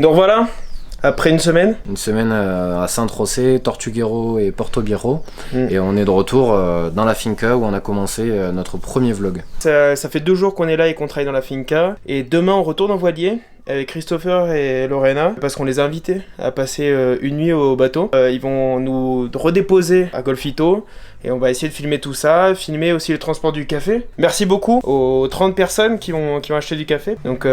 Donc voilà, après une semaine. Une semaine à Saint-Rosé, Tortuguero et Portobierro. Et on est de retour dans la finca où on a commencé notre premier vlog. Ça fait 2 jours qu'on est là et qu'on travaille dans la finca. Et demain on retourne en voilier avec Christopher et Lorena parce qu'on les a invités à passer une nuit au bateau. Ils vont nous redéposer à Golfito et on va essayer de filmer tout ça, filmer aussi le transport du café. Merci beaucoup aux 30 personnes qui ont acheté du café. Donc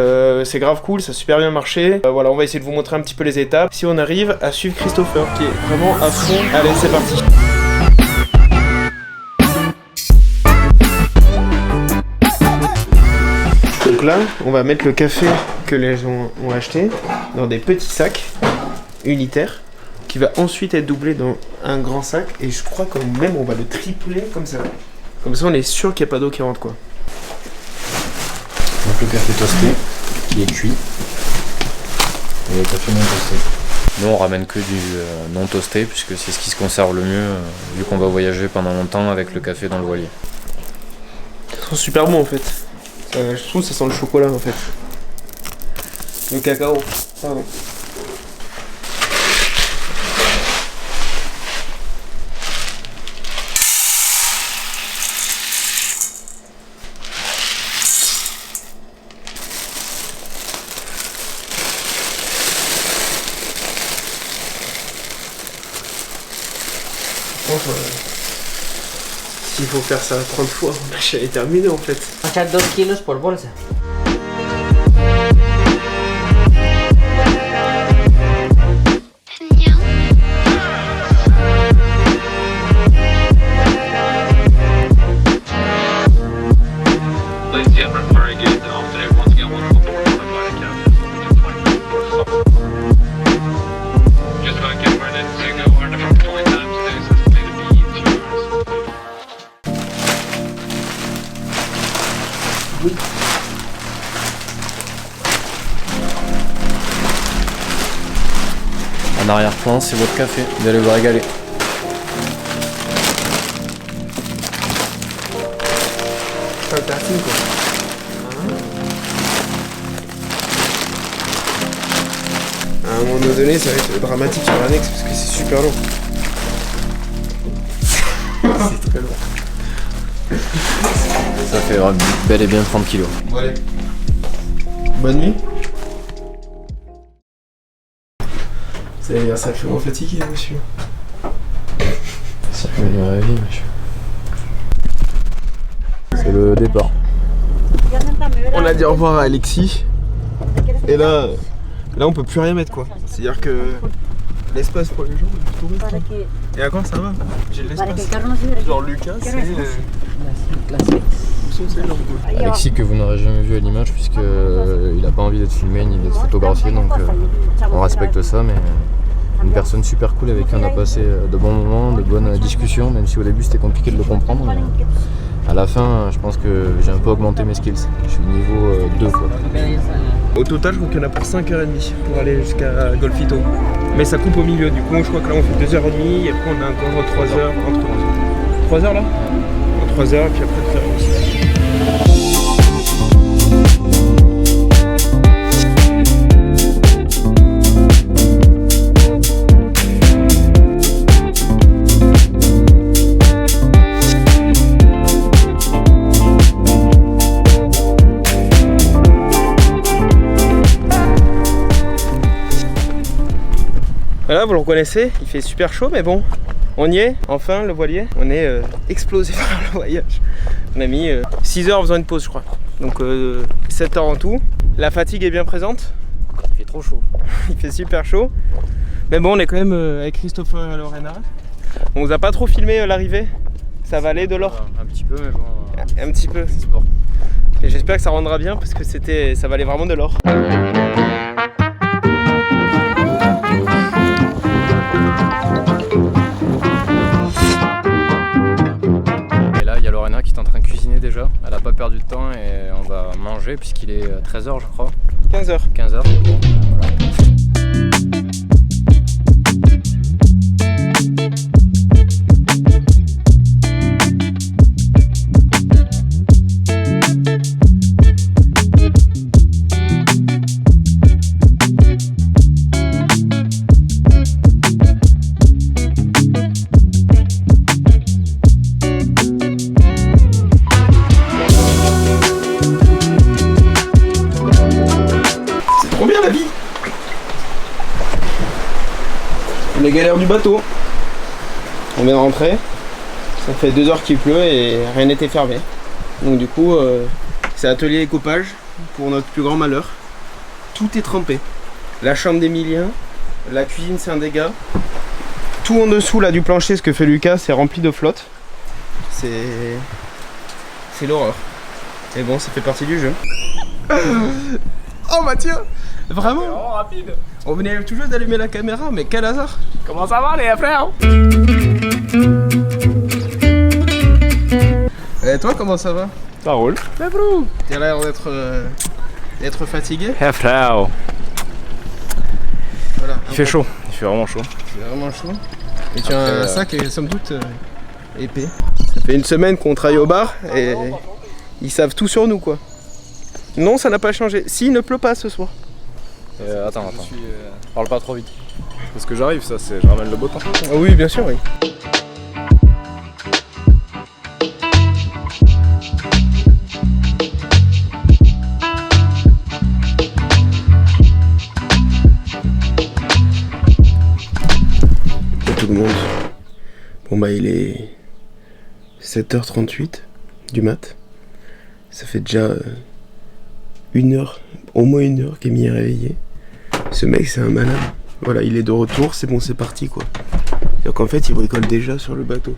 c'est grave cool, ça a super bien marché. Voilà, on va essayer de vous montrer un petit peu les étapes. Si on arrive à suivre Christopher qui est vraiment à fond. Allez, c'est parti. Donc là, on va mettre le café que les gens ont acheté dans des petits sacs unitaires qui va ensuite être doublé dans un grand sac et je crois quand même on va le tripler comme ça. Comme ça on est sûr qu'il n'y a pas d'eau qui rentre quoi. Donc le café toasté qui est cuit et le café non toasté. Nous on ramène que du non toasté puisque c'est ce qui se conserve le mieux vu qu'on va voyager pendant longtemps avec le café dans le voilier. Ça sent super bon en fait. Je trouve que ça sent le chocolat en fait. Le cacao. Pardon. S'il faut faire ça 30 fois, la chaîne est terminée en fait. Echar 2 kilos por bolsa. En arrière-plan, c'est votre café, vous allez vous régaler. C'est un tartine quoi. À un moment donné, ça va être dramatique sur l'annexe parce que c'est super long. C'est très long. Ça fait bel et bien 30 kilos. Bon allez. Bonne nuit. Vous avez l'air sacrément fatigué, monsieur. Ça fait venir la vie, monsieur. C'est le départ. On a dit au revoir à Alexis. Et là on peut plus rien mettre quoi. C'est-à-dire que l'espace pour les gens est plutôt restreint. Et à quoi ça va? J'ai de l'espace. Genre Lucas, c'est Alexis que vous n'aurez jamais vu à l'image puisque il n'a pas envie d'être filmé ni d'être photographié, donc on respecte ça, mais une personne super cool avec qui on a passé de bons moments, de bonnes discussions, même si au début c'était compliqué de le comprendre. Mais à la fin, je pense que j'ai un peu augmenté mes skills. Je suis niveau 2 quoi. Au total, je crois qu'il y en a pour 5h30 pour aller jusqu'à Golfito. Mais ça coupe au milieu, du coup je crois que là on fait 2h30 et après on a encore 3h, entre 3h là? 3h et puis après 2h aussi. Voilà, vous le reconnaissez, il fait super chaud, mais bon, on y est, enfin le voilier. On est explosé par le voyage. On a mis 6 heures en faisant une pause, je crois. Donc 7 heures en tout. La fatigue est bien présente. Il fait trop chaud. Il fait super chaud. Mais bon, on est quand même avec Christopher et Lorena. On vous a pas trop filmé l'arrivée. Ça valait de l'or. Un petit peu, mais bon. Un petit peu. C'est sport. Et j'espère que ça rendra bien parce que ça valait vraiment de l'or. Qui est en train de cuisiner déjà, elle a pas perdu de temps et on va manger puisqu'il est 13h je crois. 15h. 15h, bon, voilà. Les galères du bateau. On vient de rentrer. Ça fait 2 heures qu'il pleut et rien n'était fermé. Donc du coup, c'est atelier écopage pour notre plus grand malheur. Tout est trempé. La chambre d'Emilien, la cuisine c'est un dégât. Tout en dessous là du plancher, ce que fait Lucas, c'est rempli de flotte. C'est l'horreur. Et bon, ça fait partie du jeu. Oh Mathieu, vraiment, vraiment rapide. On venait tout juste d'allumer la caméra, mais quel hasard. Comment ça va les frères? Et toi, comment ça va? Ça roule. Mais bro, t'as l'air d'être fatigué. Eh frère. Voilà, Il fait chaud, il fait vraiment chaud. C'est vraiment chaud. Et tu as un sac et somme toute épais. Ça fait une semaine qu'on travaille au bar et ils savent tout sur nous quoi. Non, ça n'a pas changé. Si, il ne pleut pas ce soir. Attends. Parle pas trop vite. Parce que j'arrive, ça, je ramène le beau temps. Ah oui, bien sûr, oui. Tout le monde. Bon bah il est 7h38 du mat. Ça fait déjà 1 heure, au moins 1 heure qu'Emile est réveillé. Ce mec c'est un malade. Voilà, il est de retour, c'est bon, c'est parti quoi. Donc en fait il bricole déjà sur le bateau.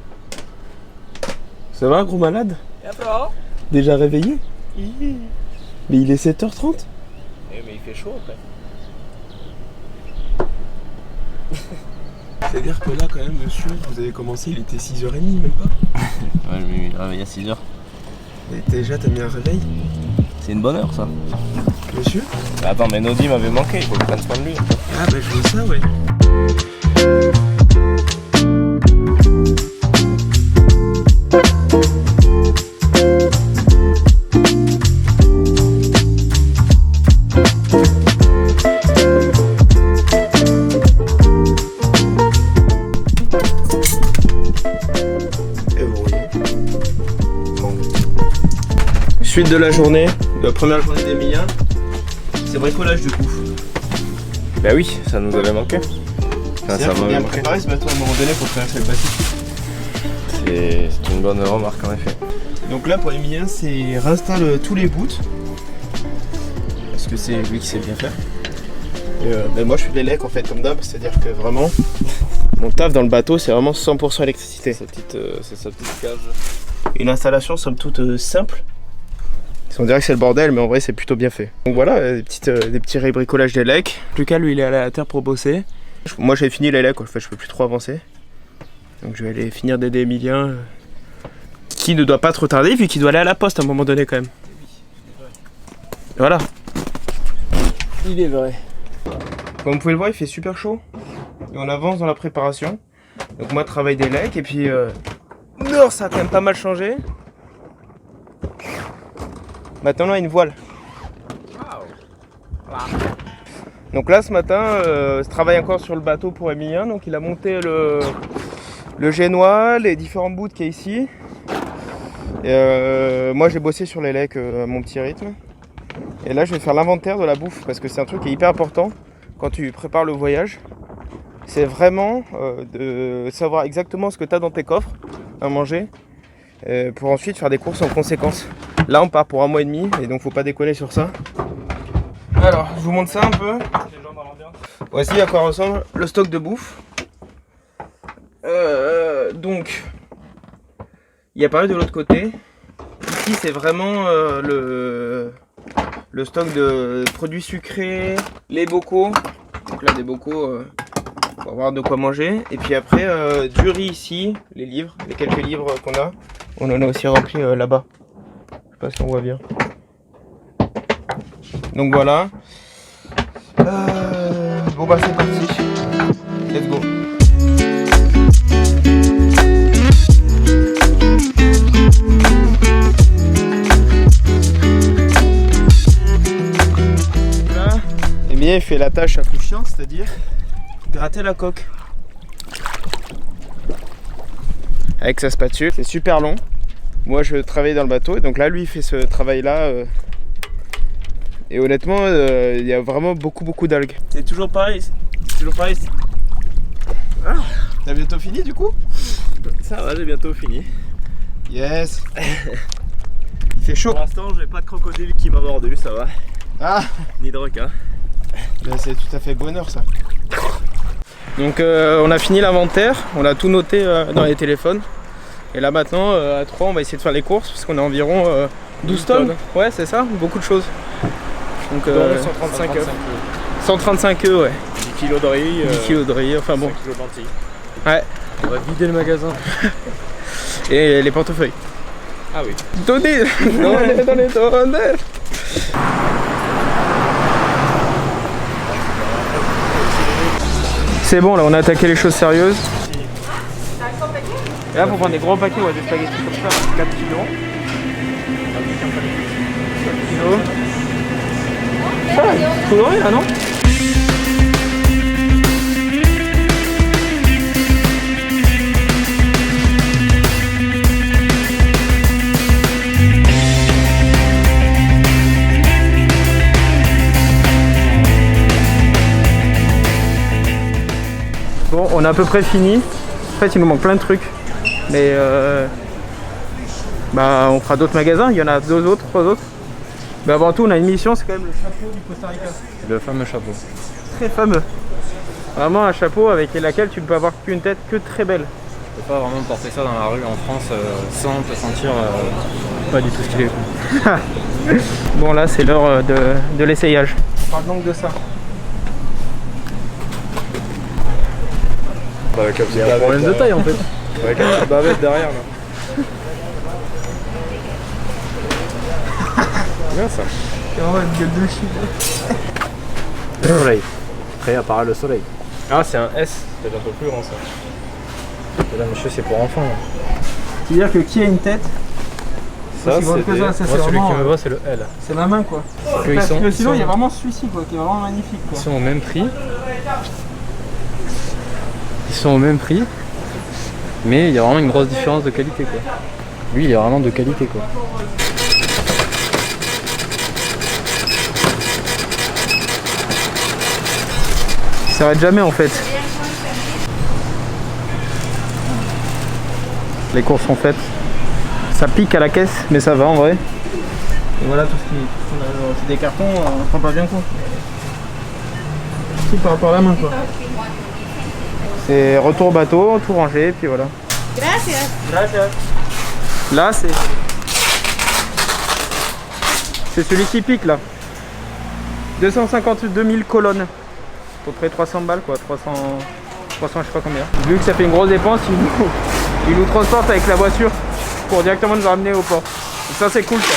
Ça va gros malade? Déjà réveillé? Mais il est 7h30. Mais il fait chaud après. C'est-à-dire que là quand même monsieur, vous avez commencé, il était 6h30 même pas. Ouais, je me réveille à 6h. Et déjà t'as mis un réveil? C'est une bonne heure ça. Monsieur? Bah, attends, mais Nodi m'avait manqué, il faut que je prenne soin de lui. Ah bah je vois ça ouais. Suite de la journée, de la première journée d'Emilien, c'est bricolage du coup. Bah oui, ça nous avait manqué. Enfin, C'est-à-dire qu'il faut bien préparer ce bateau à un moment donné pour traverser le Pacifique. C'est une bonne remarque en effet. Donc là pour Emilien c'est réinstalle tous les bouts. Parce que c'est lui qui sait bien faire. Et moi je fais des lecs en fait comme d'hab, c'est-à-dire que vraiment mon taf dans le bateau c'est vraiment 100% électricité. C'est sa petite cage. Une installation somme toute simple. On dirait que c'est le bordel, mais en vrai c'est plutôt bien fait. Donc voilà, des petits rébricolages des lecs. Lucas lui il est allé à la terre pour bosser. Moi j'avais fini les lecs, en fait je peux plus trop avancer. Donc je vais aller finir d'aider Emilien, qui ne doit pas trop tarder vu qu'il doit aller à la poste à un moment donné quand même. Voilà. Il est vrai. Comme vous pouvez le voir, il fait super chaud. Et on avance dans la préparation. Donc moi travail des lecs et puis dehors ça a quand même pas mal changé. Maintenant on a une voile. Donc là ce matin, je travaille encore sur le bateau pour Emilien. Donc il a monté le génois, les différents bouts qu'il y a ici. Et moi j'ai bossé sur les lecs à mon petit rythme. Et là je vais faire l'inventaire de la bouffe parce que c'est un truc qui est hyper important quand tu prépares le voyage. C'est vraiment de savoir exactement ce que tu as dans tes coffres à manger pour ensuite faire des courses en conséquence. Là on part pour 1 mois et demi et donc faut pas déconner sur ça. Alors je vous montre ça un peu. Voici à quoi ressemble le stock de bouffe. Donc il y a pareil de l'autre côté. Ici c'est vraiment le stock de produits sucrés, les bocaux. Donc là des bocaux pour avoir de quoi manger. Et puis après du riz ici, les livres, les quelques livres qu'on a. On en a aussi rempli là-bas. Je sais pas si on voit bien. Donc voilà. Bon bah c'est parti. Let's go. Là, Emilien il fait la tâche à coup chiant, c'est-à-dire gratter la coque. Avec sa spatule, c'est super long. Moi je travaille dans le bateau et donc là lui il fait ce travail là et honnêtement il y a vraiment beaucoup d'algues. C'est toujours pareil, T'as bientôt fini du coup? Ça va, j'ai bientôt fini. Yes. Il fait chaud. Pour l'instant, j'ai pas de crocodile qui m'a mordu, ça va. Ah, Ni de requin. ben, c'est tout à fait bonheur ça. Donc on a fini l'inventaire, on a tout noté dans les téléphones. Et là maintenant à 3 on va essayer de faire les courses parce qu'on a environ 12 tonnes. Ouais c'est ça, beaucoup de choses. Donc 135 œufs. 135 œufs ouais. 10 kg de riz. 10 kg de riz, enfin bon. 5 kg de lentilles. Ouais. On va vider le magasin. Et les portefeuilles. Ah oui. Donnez. C'est bon là on a attaqué les choses sérieuses. Et là faut prendre des gros paquets, ouais, des spaghettis comme ça, 4 kilos. 4 kilos. Ça va, il faut dormir là non? Bon, on a à peu près fini. En fait, il nous manque plein de trucs. Mais bah, on fera d'autres magasins. Il y en a 2 autres, 3 autres. Mais avant tout, on a une mission, c'est quand même le chapeau du Costa Rica. Le fameux chapeau. Très fameux. Vraiment un chapeau avec lequel tu ne peux avoir qu'une tête que très belle. Tu peux pas vraiment porter ça dans la rue en France sans te sentir pas du tout stylé. Bon, là, c'est l'heure de l'essayage. On parle donc de ça. Avec la petite Un problème de taille en fait. Avec la petite bavette derrière là. Bien ça. C'est vraiment une gueule de chien. Le soleil. Après apparaît le soleil. Ah, c'est un S, c'est un peu plus grand ça. Et là monsieur c'est pour enfants. C'est-à-dire que qui a une tête Ça, aussi grande que ça, Moi c'est celui vraiment, qui me voit c'est le L. c'est ma main quoi. Que Parce que ils sinon sont- il y a vraiment celui-ci quoi, qui est vraiment magnifique Ils quoi. sont au même prix. Ils sont au même prix. Mais il y a vraiment une grosse différence de qualité quoi. Lui il est vraiment de qualité quoi. Ça s'arrête jamais en fait. Les courses sont faites. Ça pique à la caisse, mais ça va en vrai. Et voilà tout ce qu'on a. C'est des cartons, on prend pas bien compte. Tout par rapport à la main quoi. C'est retour au bateau, tout rangé, puis voilà. Gracias. Là c'est celui qui pique là. 252 000 colonnes. À peu près 300 balles quoi, 300 je sais pas combien. Vu que ça fait une grosse dépense, il nous transporte avec la voiture pour directement nous ramener au port. Donc ça c'est cool ça.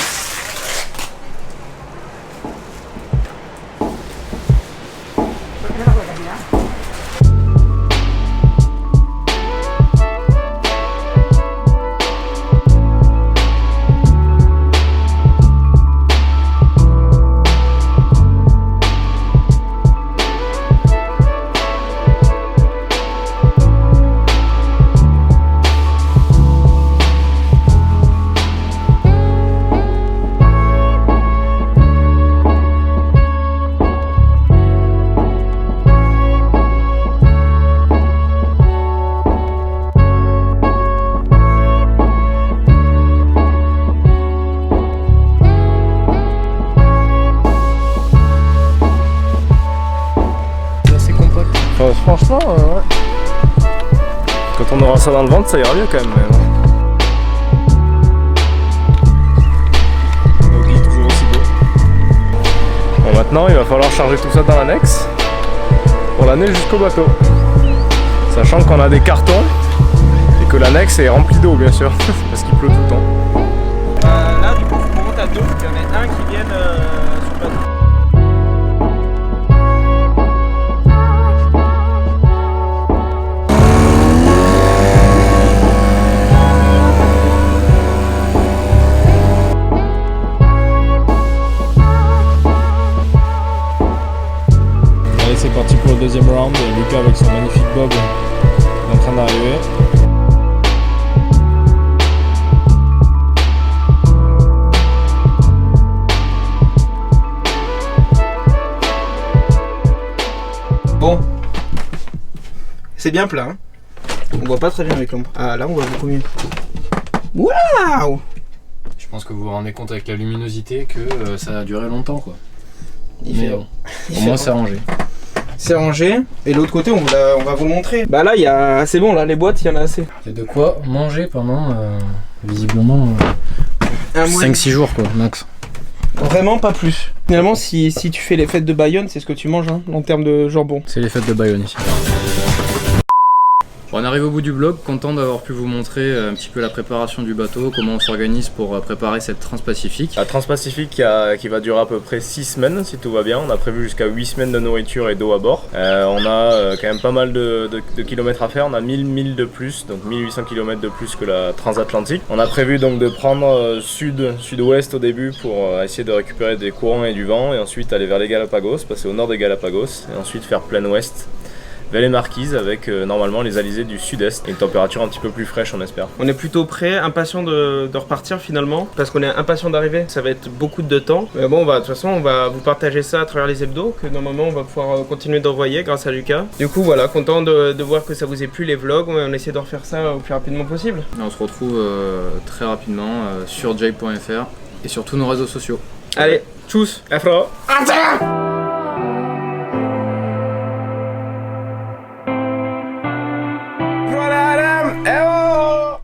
Franchement, ouais. Quand on aura ça dans le ventre, ça ira mieux quand même. Donc il est toujours aussi beau. Bon, maintenant, il va falloir charger tout ça dans l'annexe pour l'amener jusqu'au bateau. Sachant qu'on a des cartons et que l'annexe est remplie d'eau, bien sûr, parce qu'il pleut tout le temps. Là du coup on monte à 2, il y en a un qui vienne sur le bateau. Allez, c'est parti pour le deuxième round. Et Lucas avec son magnifique bob est en train d'arriver. Bon, C'est bien plat. Hein. On voit pas très bien avec l'ombre. Ah là on voit beaucoup mieux. Waouh! Je pense que vous vous rendez compte avec la luminosité que ça a duré longtemps quoi. Mais bon, au moins c'est rangé. C'est rangé. Et l'autre côté on va vous le montrer. Bah là il y a... c'est bon là, les boîtes il y en a assez. C'est de quoi manger pendant visiblement 5-6 jours quoi, max. Vraiment pas plus. Finalement si tu fais les fêtes de Bayonne, c'est ce que tu manges hein, en termes de jambon. C'est les fêtes de Bayonne ici. Bon, on arrive au bout du vlog, content d'avoir pu vous montrer un petit peu la préparation du bateau, comment on s'organise pour préparer cette Transpacifique. La Transpacifique qui va durer à peu près 6 semaines si tout va bien. On a prévu jusqu'à 8 semaines de nourriture et d'eau à bord. On a quand même pas mal de kilomètres à faire. On a 1000 milles de plus, donc 1800 km de plus que la Transatlantique. On a prévu donc de prendre sud-ouest au début pour essayer de récupérer des courants et du vent et ensuite aller vers les Galapagos, passer au nord des Galapagos et ensuite faire plein ouest vers les Marquises avec normalement les alizés du sud-est et une température un petit peu plus fraîche on espère. On est plutôt prêt, impatient de repartir finalement parce qu'on est impatient d'arriver, ça va être beaucoup de temps. Mais bon de toute façon on va vous partager ça à travers les hebdos que normalement on va pouvoir continuer d'envoyer grâce à Lucas. Du coup voilà, content de voir que ça vous ait plu les vlogs, on essaie de refaire ça au plus rapidement possible. Et on se retrouve très rapidement sur jape.fr et sur tous nos réseaux sociaux. Allez, tchuss, afro.